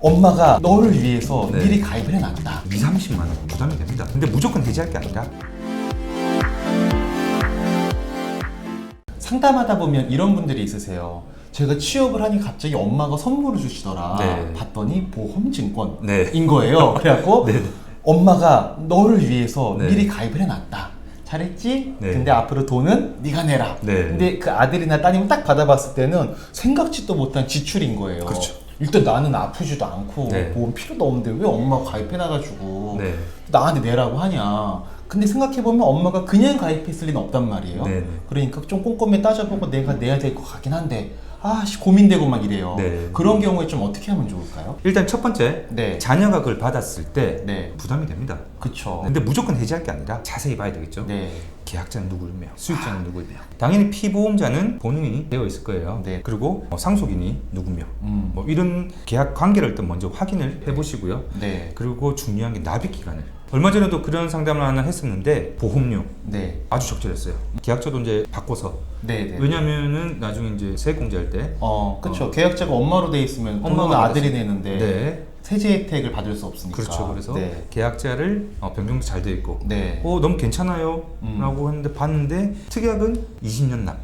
엄마가 너를 위해서 네. 미리 가입을 해놨다. 2, 30만 원 부담이 됩니다. 근데 무조건 해지할 게 아니라 상담하다 보면 이런 분들이 있으세요. 제가 취업을 하니 갑자기 엄마가 선물을 주시더라. 네. 봤더니 보험증권인 네. 거예요. 그래갖고 네. 엄마가 너를 위해서 네. 미리 가입을 해놨다. 잘했지? 네. 근데 앞으로 돈은 네가 내라. 네. 근데 그 아들이나 따님이 딱 받아봤을 때는 생각지도 못한 지출인 거예요. 그렇죠. 일단 나는 아프지도 않고 네. 보험 필요도 없는데 왜 엄마가 가입해놔가지고 네. 나한테 내라고 하냐. 근데 생각해보면 엄마가 그냥 가입했을 리는 없단 말이에요. 네. 그러니까 좀 꼼꼼히 따져보고 내가 내야 될 것 같긴 한데 고민되고 막 이래요. 네. 그런 경우에 좀 어떻게 하면 좋을까요? 일단 첫 번째 네. 자녀가 그걸 받았을 때 네. 부담이 됩니다. 그쵸. 근데 무조건 해지할 게 아니라 자세히 봐야 되겠죠. 네. 계약자는 누구며 수익자는 누구며 당연히 피보험자는 본인이 되어 있을 거예요. 네. 그리고 상속인이 누구며 음. 뭐 이런 계약 관계를 일단 먼저 확인을 해보시고요. 네. 그리고 중요한 게 납입 기간을 얼마 전에도 그런 상담을 하나 했었는데 보험료 네. 아주 적절했어요. 계약자도 이제 바꿔서 네. 왜냐면은 나중에 이제 세액공제할 때 그쵸. 계약자가 엄마로 돼 있으면 엄마가 엄마가 아들이 내는데 네. 세제 혜택을 받을 수 없으니까. 그렇죠. 그래서 네. 계약자를 변경도 잘 돼 있고 네. 너무 괜찮아요 라고 했는데 봤는데 특약은 20년 납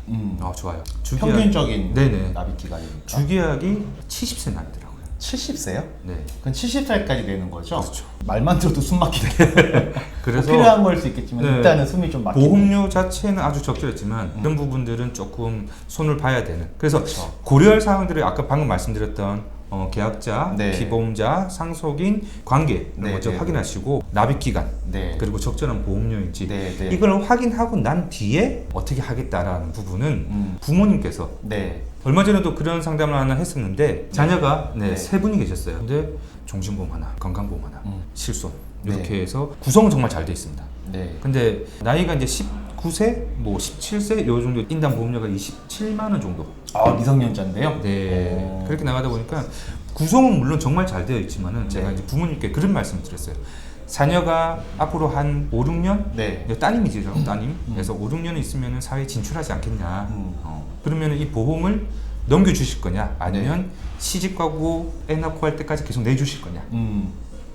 좋아요. 평균적인 네네. 납입 기간이니까. 주계약이 70세 납이더라고요. 70세요? 네. 그럼 70살까지 내는 거죠? 그렇죠. 말만 들어도 숨 막히네. 그래서 뭐 필요한 거일 수 있겠지만 네. 일단은 숨이 좀 막히네. 보험료 자체는 아주 적절했지만 이런 부분들은 조금 손을 봐야 되는. 그래서 그렇죠. 고려할 사항들을 아까 방금 말씀드렸던 계약자, 네. 피보험자, 상속인 관계를 네, 먼저 네. 확인하시고 납입 기간 네. 그리고 적절한 보험료인지 네, 네. 이걸 확인하고 난 뒤에 어떻게 하겠다라는 부분은 부모님께서 네. 얼마 전에도 그런 상담을 하나 했었는데 자녀가 네. 세 분이 계셨어요. 근데 종신보험 하나, 건강보험 하나, 실손 이렇게 네. 해서 구성은 정말 잘 돼 있습니다. 네. 근데 나이가 이제 19세, 뭐 17세 요 정도 인당 보험료가 27만 원 정도. 미성년자인데요? 네. 그렇게 나가다 보니까 구성은 물론 정말 잘 되어 있지만은 제가 네. 이제 부모님께 그런 말씀을 드렸어요. 자녀가 앞으로 한 5, 6년 네. 따님이죠, 따님. 그래서 5, 6년 있으면 사회에 진출하지 않겠냐. 그러면 이 보험을 넘겨주실 거냐, 아니면 시집가고 애 낳고 할 때까지 계속 내주실 거냐.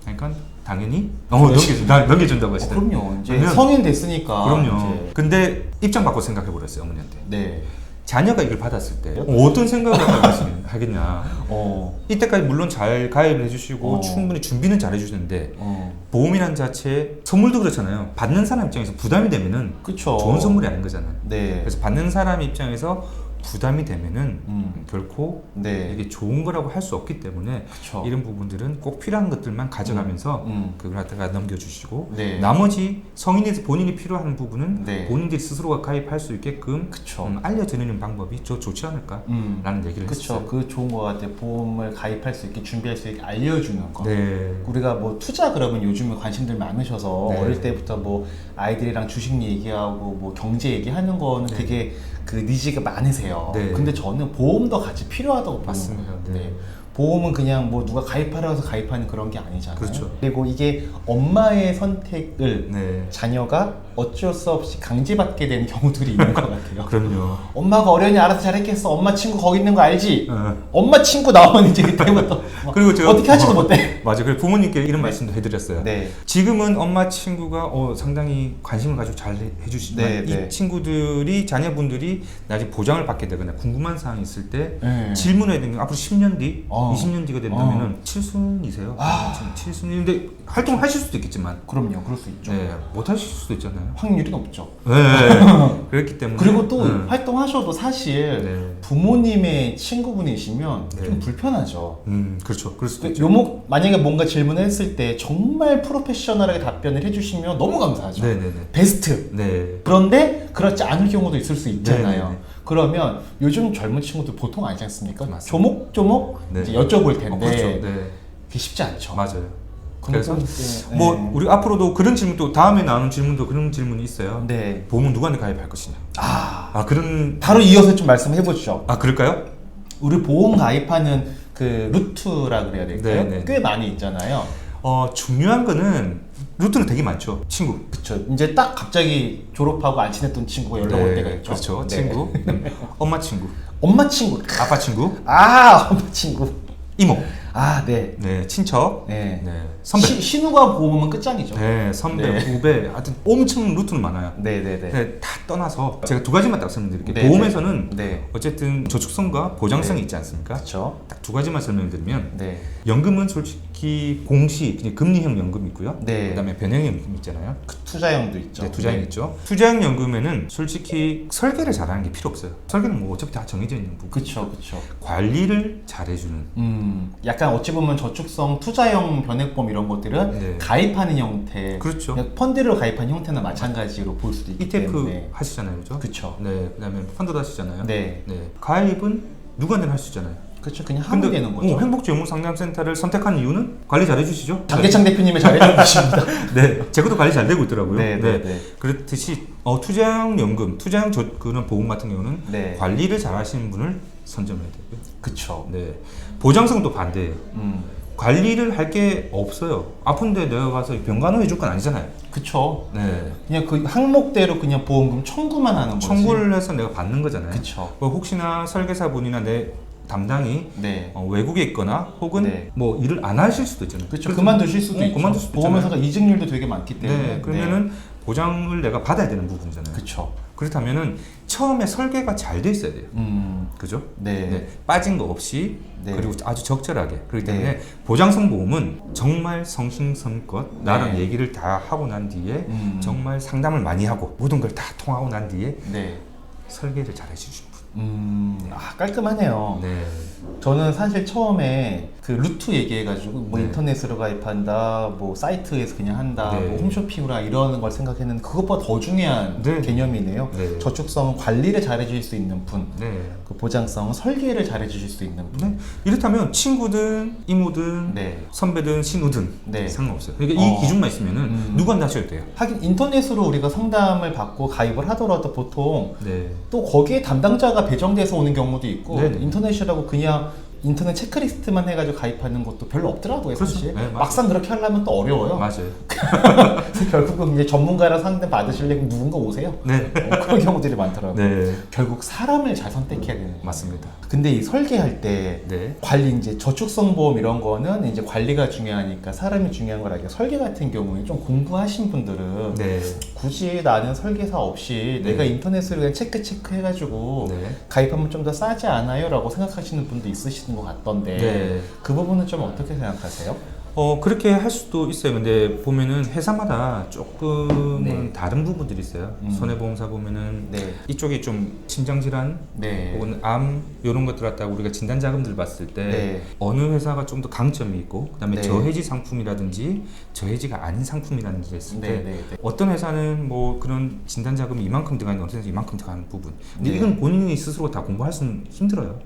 그러니까 당연히 넘겨준다고 하시더라고요. 그럼요. 이제 그러면 성인 됐으니까. 그럼요. 이제. 근데 입장 바꿔 생각해 버렸어요, 어머니한테. 네. 자녀가 이걸 받았을 때 어떤 생각을 하겠냐. 이때까지 물론 잘 가입을 해주시고 충분히 준비는 잘 해주시는데 보험이라는 자체 선물도 그렇잖아요. 받는 사람 입장에서 부담이 되면은 그쵸. 좋은 선물이 아닌 거잖아요. 네. 그래서 받는 사람 입장에서 부담이 되면은 결코 네. 이게 좋은 거라고 할 수 없기 때문에 그쵸. 이런 부분들은 꼭 필요한 것들만 가져가면서 그걸 갖다가 넘겨주시고 네. 나머지 성인에서 본인이 필요한 부분은 네. 본인들이 스스로가 가입할 수 있게끔 그쵸. 알려드리는 방법이 좋지 않을까라는 얘기를 그쵸. 했어요. 그 좋은 거 같아요. 보험을 가입할 수 있게 준비할 수 있게 알려주는 거. 네. 우리가 뭐 투자 그러면 요즘에 관심들 많으셔서 네. 어릴 때부터 뭐 아이들이랑 주식 얘기하고 뭐 경제 얘기하는 거는 네. 되게 그 니즈가 많으세요. 네. 근데 저는 보험도 같이 필요하다고 보는 맞습니다. 거예요. 네. 보험은 그냥 뭐 누가 가입하라고 해서 가입하는 그런 게 아니잖아요. 그렇죠. 그리고 이게 엄마의 선택을 네. 자녀가 어쩔 수 없이 강제받게 되는 경우들이 있는 것 같아요. 그럼요. 엄마가 어련히 알아서 잘했겠어. 엄마 친구 거기 있는 거 알지? 어. 엄마 친구 나오면 이제 그때부터 그리고 제가 어떻게 하지도 못해. 맞아요. 그래서 부모님께 이런 말씀도 해드렸어요. 네. 지금은 엄마 친구가 상당히 관심을 가지고 잘 해주시지만 네, 이 네. 친구들이 자녀분들이 나중에 보장을 받게 되거나 궁금한 사항이 있을 때 네. 질문해야 되는 게 앞으로 10년 뒤, 20년 뒤가 된다면은 7순이세요. 아. 7순인데 활동하실 수도 있겠지만 그럼요. 그럴 수 있죠. 네, 못 하실 수도 있잖아요. 확률이 높죠. 네. 그렇기 때문에 그리고 또 네. 활동하셔도 사실 네. 부모님의 친구분이시면 네. 좀 불편하죠. 그렇죠. 그럴 수도 있죠. 요목 만약에 뭔가 질문을 했을 때 정말 프로페셔널하게 답변을 해주시면 너무 감사하죠. 네네네. 베스트. 네. 그런데 그렇지 않을 경우도 있을 수 있잖아요. 네네네. 그러면 요즘 젊은 친구들 보통 아니지 않습니까? 맞습니다. 조목조목 네. 이제 여쭤볼 텐데 그렇죠. 네. 그게 쉽지 않죠. 맞아요. 그래서 그래서 뭐 우리 앞으로도 그런 질문도 다음에 나오는 질문도 그런 질문이 있어요. 네. 보험은 누구한테 가입할 것이냐. 그런 바로 이어서 좀 말씀해 보시죠. 그럴까요? 우리 보험 가입하는 그 루트라 그래야 될까요? 네네. 꽤 많이 있잖아요. 중요한 거는 루트는 되게 많죠. 친구. 그쵸. 이제 딱 갑자기 졸업하고 안 친했던 친구가 연락 올 때가 있죠. 그렇죠. 네. 친구. 엄마 친구. 엄마 친구. 아빠 친구. 엄마 친구. 이모. 아, 네. 네, 친척, 네. 네, 선배, 신우가 보험은 끝장이죠. 네, 선배, 네. 후배, 하여튼 엄청 루트는 많아요. 네네네. 네, 다 떠나서 제가 두 가지만 딱 설명드릴게요. 네, 보험에서는 네. 어쨌든 저축성과 보장성이 네. 있지 않습니까? 그렇죠. 딱 두 가지만 설명드리면 네. 연금은 솔직히 공시, 그냥 금리형 연금 있고요. 네. 그다음에 변형 연금 있잖아요. 투자형도 있죠. 네, 투자형 네. 있죠. 투자형 연금에는 솔직히 설계를 잘하는 게 필요 없어요. 설계는 뭐 어차피 다 정해져 있는 부분. 그쵸, 그쵸. 관리를 잘해주는. 약간 어찌 보면 저축성 투자형 변액보험 이런 것들은 네. 가입하는 형태, 그렇죠. 그냥 펀드를 가입한 형태나 마찬가지로 볼 수도 있기 ETF 때문에. 하시잖아요, 그죠? 그쵸. 네, 그다음에 펀드도 하시잖아요. 네. 가입은 누구나 할 수 있잖아요. 그렇죠. 그냥 하면 되는 거죠. 행복지원상담센터를 선택한 이유는 관리 잘해주시죠. 장계창 대표님의 잘해주십니다. 네, 제 것도 관리 잘 되고 있더라고요. 네, 네, 네. 그렇듯이 투자형 연금, 투자형 그런 보험 같은 경우는 네. 관리를 잘하시는 분을 선점해야 되고요. 그쵸. 네, 보장성도 반대예요. 음. 관리를 할 게 없어요. 아픈데 내가 가서 병간호 해줄 건 아니잖아요. 그쵸. 네, 그냥 그 항목대로 그냥 보험금 청구만 하는 거지. 청구를 해서 내가 받는 거잖아요. 그쵸. 혹시나 설계사분이나 내 담당이 네. 외국에 있거나 혹은 네. 뭐 일을 안 하실 수도 있잖아요. 그쵸. 그만두실 수도 있죠. 그만둘 수도 보험회사가 이직률도 되게 많기 때문에. 네, 그러면은 보장을 내가 받아야 되는 부분이잖아요. 그쵸. 그렇다면은 처음에 설계가 잘 돼 있어야 돼요. 그죠? 네. 빠진 거 없이 네. 그리고 아주 적절하게. 그렇기 네. 때문에 보장성 보험은 정말 성심성껏 나랑 네. 얘기를 다 하고 난 뒤에 정말 상담을 많이 하고 모든 걸 다 통하고 난 뒤에 네. 설계를 잘 해주시는 분. 깔끔하네요. 네. 저는 사실 처음에 그 루트 얘기해가지고 뭐 네. 인터넷으로 가입한다, 뭐 사이트에서 그냥 한다, 네. 뭐 홈쇼핑이라 이러는 걸 생각했는데 그것보다 더 중요한 네. 개념이네요. 네. 저축성은 관리를 잘해주실 수 있는 분, 네. 그 보장성은 설계를 잘해주실 수 있는 분. 네. 이렇다면 친구든 이모든 네. 선배든 신우든 네. 상관없어요. 그러니까 이 기준만 있으면은 누구나 하셔도 돼요. 하긴 인터넷으로 우리가 상담을 받고 가입을 하더라도 보통 네. 또 거기에 담당자가 배정돼서 오는 경우도 있고 네네. 인터넷이라고 그냥 인터넷 체크리스트만 해가지고 가입하는 것도 별로 없더라고요. 그렇죠. 사실 네, 맞아요. 막상 그렇게 하려면 또 어려워요. 맞아요. 그래서 결국은 이제 전문가랑 상담 받으시려면 누군가 오세요. 네. 그런 경우들이 많더라고요. 네. 결국 사람을 잘 선택해야 되는 거예요. 맞습니다. 근데 이 설계할 때 네. 관리 이제 저축성 보험 이런 거는 이제 관리가 중요하니까 사람이 중요한 거라니까 설계 같은 경우에 좀 공부하신 분들은 네. 굳이 나는 설계사 없이 네. 내가 인터넷으로 그냥 체크 해가지고 네. 가입하면 좀 더 싸지 않아요? 라고 생각하시는 분도 있으신 것 같던데 네. 그 부분은 좀 어떻게 생각하세요? 그렇게 할 수도 있어요. 근데 보면은 회사마다 조금은 네. 다른 부분들이 있어요. 손해보험사 보면은 네. 이쪽이 좀 심장질환 네. 혹은 암 이런 것들 갖다가 우리가 진단 자금들 봤을 때 네. 어느 회사가 좀 더 강점이 있고 그다음에 네. 저해지 상품이라든지 저해지가 아닌 상품이라든지 했을 때 네, 네, 네. 어떤 회사는 뭐 그런 진단 자금이 이만큼 들어가는 어떤 회사는 이만큼 들어가는 부분. 근데 네. 이건 본인이 스스로 다 공부할 수는 힘들어요.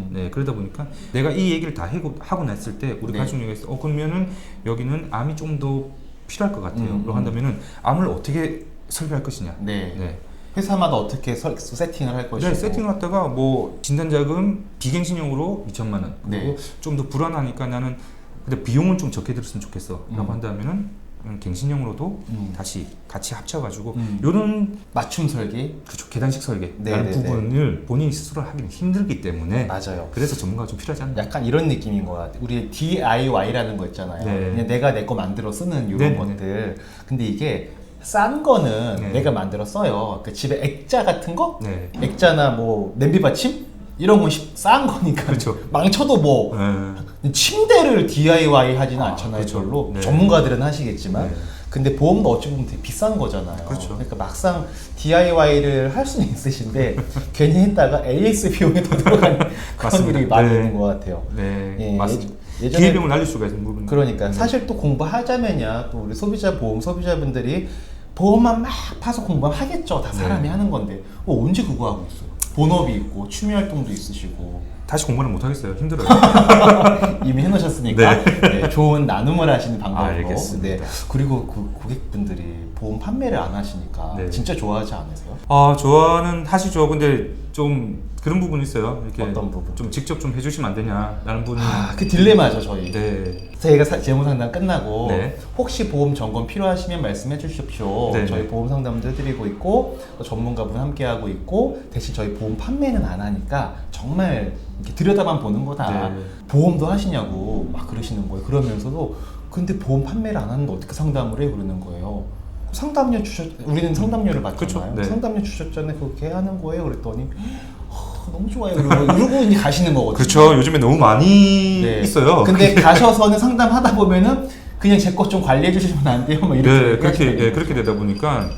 네, 그러다 보니까 내가 이 얘기를 다 하고 났을 때 우리 네. 가족에서 그러면은 여기는 암이 좀 더 필요할 것 같아요. 그렇게 한다면은 암을 어떻게 설계할 것이냐. 네. 네. 회사마다 어떻게 세팅을 할 것이고 네, 세팅을 했다가 뭐 진단자금 비갱신형으로 2천만 원. 그리고 네. 좀 더 불안하니까 나는 근데 비용은 좀 적게 들었으면 좋겠어. 라고 한다면은 갱신형으로도 다시 같이 합쳐가지고 요런 맞춤 설계? 그쵸, 계단식 설계 네, 라는 네, 네. 부분을 본인이 스스로 하기는 힘들기 때문에 맞아요. 그래서 전문가가 좀 필요하지 않나. 약간 이런 느낌인 것 같아요. 우리 DIY라는 거 있잖아요. 네. 그냥 내가 내 거 만들어 쓰는 이런 네, 네, 것들. 근데 이게 싼 거는 네. 내가 만들어 써요. 그 집에 액자 같은 거? 네. 액자나 뭐 냄비 받침? 이런 건 싼 거니까. 그쵸. 망쳐도 뭐 네. 침대를 DIY 하지는 않잖아요. 그쵸. 별로. 네. 전문가들은 하시겠지만. 네. 근데 보험도 어찌 보면 되게 비싼 거잖아요. 그렇죠. 그러니까 막상 DIY를 할 수는 있으신데 괜히 했다가 AS 비용이 더 들어가는 그런 맞습니다. 일이 많이 네. 있는 것 같아요. 네, 예, 맞습니다. 예전에- 기회비용을 날릴 수가 있는 부분. 그러니까 사실 또 공부하자면야 또 우리 소비자분들이 보험만 막 파서 공부하겠죠. 다 사람이 네. 하는 건데 언제 그거 하고 있어요? 본업이 있고 취미 활동도 있으시고 다시 공부를 못 하겠어요. 힘들어요. 이미 해놓으셨으니까 네, 좋은 나눔을 하시는 방법으로. 알겠습니다. 네. 그리고 그 고객분들이 보험 판매를 안 하시니까 네. 진짜 좋아하지 않으세요? 좋아는 하시죠. 근데 좀 그런 부분이 있어요. 이렇게 어떤 부분? 좀 직접 좀 해주시면 안 되냐라는 분이. 그 딜레마죠 저희. 네. 저희가 재무상담 끝나고 네. 혹시 보험 점검 필요하시면 말씀해 주십시오. 네. 저희 보험 상담도 해드리고 있고 또 전문가분 함께 하고 있고 대신 저희 보험 판매는 안 하니까 정말 이렇게 들여다만 보는 거다. 네. 보험도 하시냐고 막 그러시는 거예요. 그러면서도 근데 보험 판매를 안 하는데 어떻게 상담을 해? 그러는 거예요. 상담료 우리는 상담료를 받잖아요. 그쵸? 네. 상담료 주셨잖아요. 그렇게 하는 거예요. 그랬더니 너무 좋아요. 그러고 이제 가시는 거거든요. 그렇죠. 요즘에 너무 많이 네. 있어요. 근데 가셔서는 상담하다 보면은 그냥 제 것 좀 관리해 주시면 안 돼요? 막 이렇게 네, 그렇게 얘기하시는 그렇게 되다 보니까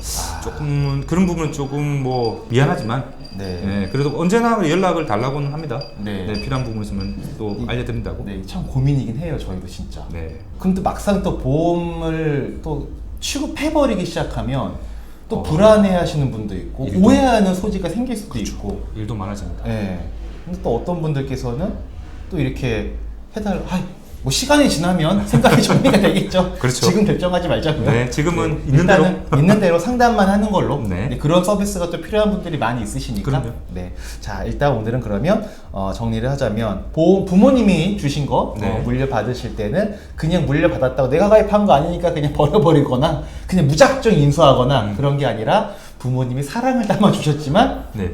조금 그런 부분은 조금 뭐 미안하지만 네. 네, 그래도 언제나 연락을 달라고는 합니다. 네. 네, 필요한 부분 있으면 또 알려드린다고. 네, 참 고민이긴 해요. 저희도 진짜. 네. 근데 막상 또 보험을 또 취급해버리기 시작하면 또 불안해하시는 분도 있고 일도- 오해하는 소지가 생길 수도 있고. 일도 많아집니다. 네. 근데 또 어떤 분들께서는 또 이렇게 뭐 시간이 지나면 생각이 정리가 되겠죠. 그렇죠. 지금 결정하지 말자고요. 네, 지금은 있는 일단은 있는 대로 상담만 하는 걸로. 네. 네, 그런 서비스가 또 필요한 분들이 많이 있으시니까. 그럼요. 네. 자, 일단 오늘은 그러면 정리를 하자면 보험 부모님이 주신 거 네. 물려받으실 때는 그냥 물려받았다고 내가 가입한 거 아니니까 그냥 버려버리거나 그냥 무작정 인수하거나 그런 게 아니라 부모님이 사랑을 담아 주셨지만 네.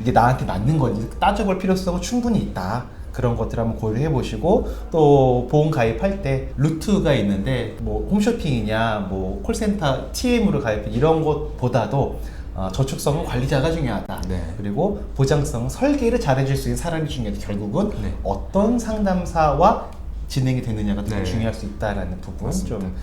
이게 나한테 맞는 건지 따져볼 필요성은 충분히 있다. 그런 것들 한번 고려해 보시고 또 보험 가입할 때 루트가 있는데 뭐 홈쇼핑이냐 뭐 콜센터 TM으로 가입 이런 것보다도 저축성은 관리자가 중요하다. 네. 그리고 보장성은 설계를 잘해줄 수 있는 사람이 중요하다. 결국은 네. 어떤 상담사와 진행이 되느냐가 되게 네. 중요할 수 있다라는 부분 맞습니다. 좀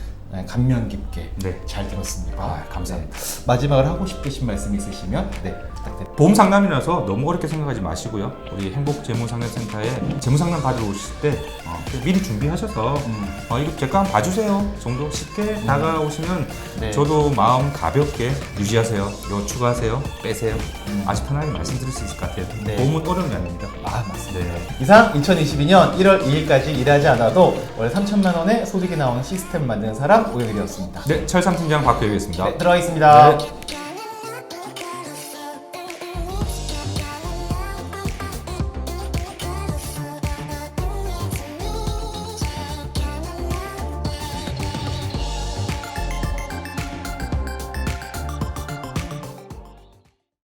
감명 깊게 네. 잘 들었습니다. 아, 감사합니다. 네. 마지막으로 하고 싶으신 말씀 있으시면 부탁드립니다. 보험 상담이라서 너무 어렵게 생각하지 마시고요. 우리 행복재무상담센터에 재무상담 받으러 오실 때 미리 준비하셔서 이거 제 거 한번 봐주세요 정도 쉽게 다가오시면 네. 저도 마음 가볍게 유지하세요. 이거 추가하세요. 빼세요. 아주 편하게 말씀드릴 수 있을 것 같아요. 네. 보험은 어려움이 아닙니다. 맞습니다. 네. 이상 2022년 1월 2일까지 일하지 않아도 월 3천만 원의 소득이 나오는 시스템 만드는 사람 오영일이었습니다. 네, 철삼 팀장 박효혁이었습니다. 네, 들어가겠습니다. 네.